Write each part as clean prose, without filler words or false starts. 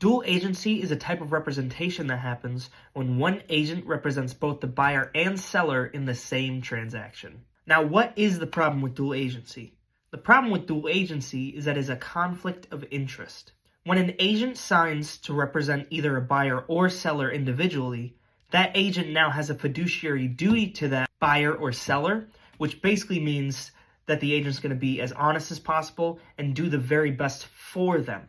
Dual agency is a type of representation that happens when one agent represents both the buyer and seller in the same transaction. Now, what is the problem with dual agency? The problem with dual agency is that it is a conflict of interest. When an agent signs to represent either a buyer or seller individually, that agent now has a fiduciary duty to that buyer or seller, which basically means that the agent's going to be as honest as possible and do the very best for them.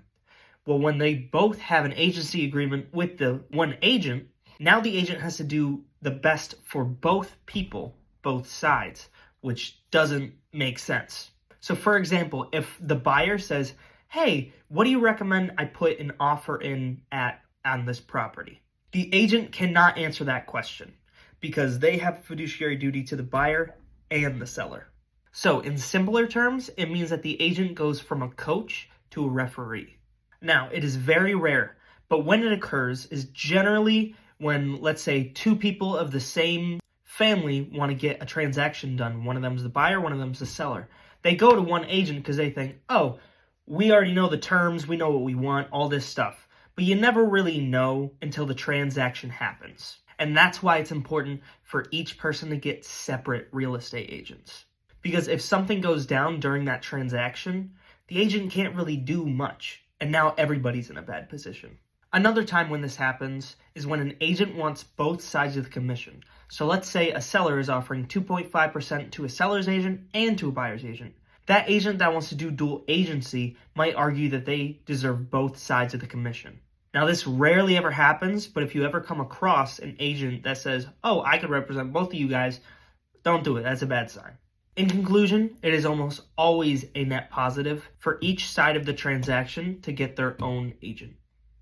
Well, when they both have an agency agreement with the one agent, now the agent has to do the best for both people, both sides, which doesn't make sense. So for example, if the buyer says, hey, what do you recommend I put an offer in on this property? The agent cannot answer that question because they have fiduciary duty to the buyer and the seller. So in simpler terms, it means that the agent goes from a coach to a referee. Now, it is very rare, but when it occurs is generally when, let's say, two people of the same family want to get a transaction done. One of them is the buyer, one of them is the seller. They go to one agent because they think, oh, we already know the terms, we know what we want, all this stuff. But you never really know until the transaction happens. And that's why it's important for each person to get separate real estate agents. Because if something goes down during that transaction, the agent can't really do much. And now everybody's in a bad position. Another time when this happens is when an agent wants both sides of the commission. So let's say a seller is offering 2.5% to a seller's agent and to a buyer's agent. That agent that wants to do dual agency might argue that they deserve both sides of the commission. Now, this rarely ever happens, but if you ever come across an agent that says, oh, I could represent both of you guys, don't do it. That's a bad sign. In conclusion, it is almost always a net positive for each side of the transaction to get their own agent.